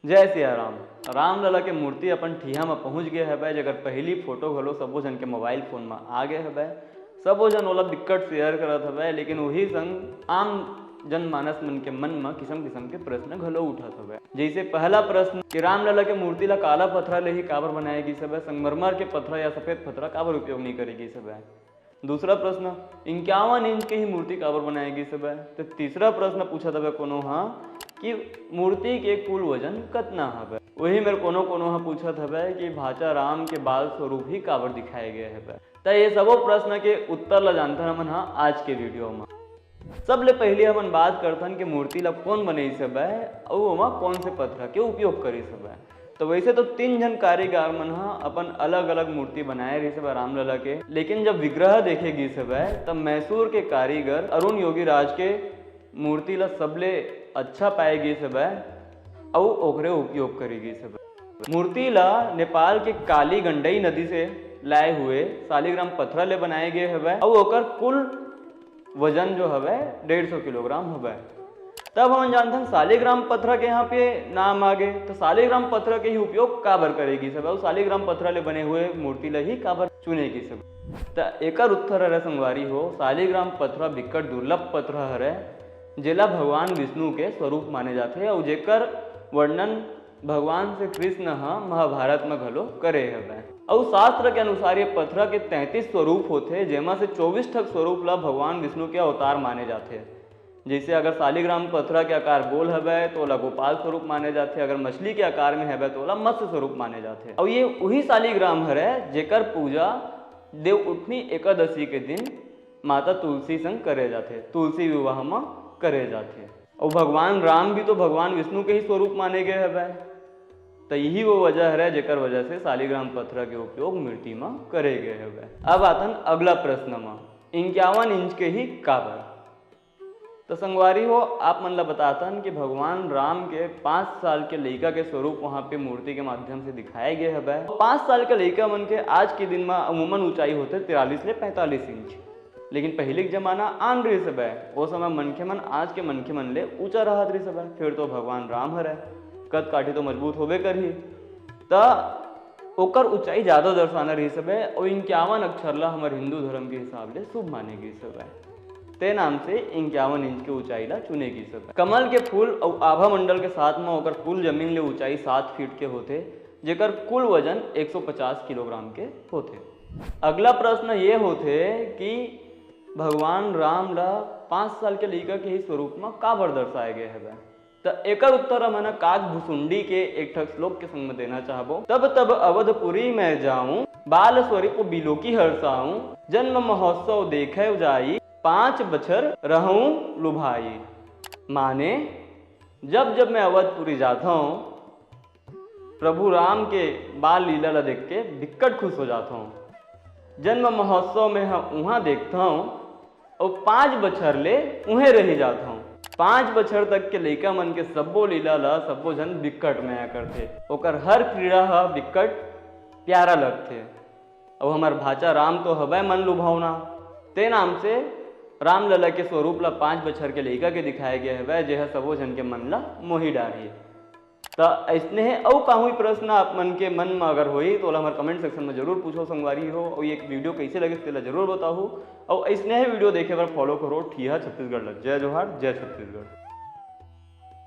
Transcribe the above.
जय सिया राम। राम लला के मूर्ति अपन ठिया में पहुंच गए है। जगह पहली फोटो घलो सबो जन के मोबाइल फोन में आ गए है। सबो जन ओला बिकट शेयर करत है, लेकिन वही संग आम जनमानस मन के मन में किस्म किस्म के प्रश्न घलो उठत हवे। जैसे पहला प्रश्न कि राम लला के मूर्ति ला काला पत्थरा ले ही काबर बनाए गिस हवे, संगमरमर के पत्थरा या सफेद पत्थरा काबर उपयोग नहीं करे गिस हवे। दूसरा प्रश्न 51 इंच के ही मूर्ति काबर बनाए गिस हवे। तो तीसरा प्रश्न पूछत हवे कोनो हाँ कि मूर्ति के कुल वजन कतना हवे। वही मेरे कोनो हाँ पूछत हवे कि भाचा राम के बाल स्वरूप ही काबर दिखाए गए हवे। तो ये सबो प्रश्न के उत्तर ला जानथन हमन हाँ आज के वीडियो में। सबले पहले हमन बात करथन कि मूर्ति ला कौन बनइस हवे और ओमा कौन से पत्थर के उपयोग करिस हवे। तो वैसे तो 3 जन कारीगर मन हाँ अपन अलग अलग मूर्ति बनाए रहिस हवे राम लला के, लेकिन जब विग्रह देखे गिस हवे तब मैसूर के कारीगर अरुण योगी राज के मूर्ति ला सबले अच्छा पाए गिस हवे और ओकरे उपयोग करे गिस हवे। मूर्ति ला नेपाल के काली गंडई नदी से लाए हुए शालिग्राम पत्थर ले बनाए गए हवे और ओकर कुल वजन जो हवे 150 किलोग्राम हवे। तब हम जानते शालिग्राम पत्थर के यहाँ पे नाम आगे, तो शालिग्राम पत्थर के ही उपयोग काबर करेगी सब और शालिग्राम पत्थर ले बने हुए मूर्ति ला ही काबर चुनेगी सब। तो एकर उत्तर हरे संगवारी हो शालिग्राम पत्थर बिकट दुर्लभ पत्थर हरे जेला भगवान विष्णु के स्वरूप माने जाते और जेकर वर्णन भगवान श्री कृष्ण महाभारत में घलो करे हवे। और शास्त्र के अनुसार ये पत्थर के 33 स्वरूप होते, जेमा से 24 ठक स्वरूप ला भगवान विष्णु के अवतार माने जाते। जैसे अगर शालिग्राम पत्थर के आकार गोल हवे तो ओला गोपाल स्वरूप माने जाते, अगर मछली के आकार में हवे तो ओला मत्स्य स्वरूप माने जाते। और ये वही शालिग्राम हरे जेकर पूजा देव उठनी एकादशी के दिन माता तुलसी संग करे जाते, तुलसी विवाह में करे जाते। और भगवान राम भी तो भगवान विष्णु के ही स्वरूप माने गए हवे। तो यही वो वजह है जेकर वजह से शालिग्राम पत्थर के उपयोग मूर्ति में करे गए हवे। अब आतन अगला प्रश्न में 51 इंच के ही काबर। तो संगवारी हो आप मन ला बतातन कि भगवान राम के 5 साल के लड़का के स्वरूप वहाँ पे मूर्ति के माध्यम से दिखाए गए हवे। 5 साल के लड़का मन के आज के दिन में अमूमन ऊंचाई होते 43 से 45 इंच, लेकिन पहले के जमाना आन रही सब है। वो समय मनखे मन आज के मनखे मन ले ऊंचा रहत रही सब है। फिर तो भगवान राम हरे कद काठी तो मजबूत होबे करही, तो ओकर ऊंचाई ज्यादा दर्शाना रही सब है। और 51 अक्षर ला हमारे हिंदू धर्म के हिसाब ले शुभ माने गई सब है। ते नाम से 51 इंच के ऊंचाई ला चुने गई सब है। कमल के फूल और आभा मंडल के साथ में ओकर कुल जमीन ले ऊंचाई 7 फीट के होते, जेकर कुल वजन 150 किलोग्राम के होते। अगला प्रश्न ये होते कि भगवान राम ला 5 साल के लड़का के ही स्वरूप में काबर दर्शाए गए हवे। तो एकर उत्तर मैंने काग भुसुंडी के एक ठक श्लोक के संग में देना चाहबो। तब तब अवधपुरी में जाऊं, बाल स्वरूप बिलोकी हर्षाऊं, जन्म महोत्सव देखे जाई, 5 बछर रहूं लुभाई। माने जब जब मैं अवधपुरी जाता हूँ प्रभु राम के बाल लीला ला देख के बिकट खुश हो जाता हूँ। जन्म महोत्सव में हम वहाँ देखता हूँ और 5 बछर ले उहें रही जाता हूँ। 5 बछर तक के लड़का मन के सबो लीला ला सबो जन बिकट में करते, ओकर हर क्रीड़ा हा बिकट प्यारा लगते। और हमार भाचा राम तो हवे मन लुभावना, ते नाम से राम लला के स्वरूप ला 5 बछर के लड़का के दिखाए गए हवे, जेह सबो जन के मन ला मोही डारी। तो ऐसने है और काहू प्रश्न आप मन के मन में अगर होई तो हमारे कमेंट सेक्शन में जरूर पूछो संगवारी हो। और ये वीडियो कैसे लगे तेला जरूर बताओ। और ऐसने है वीडियो देखे बार फॉलो करो ठिया छत्तीसगढ़। जय जोहार, जय छत्तीसगढ़।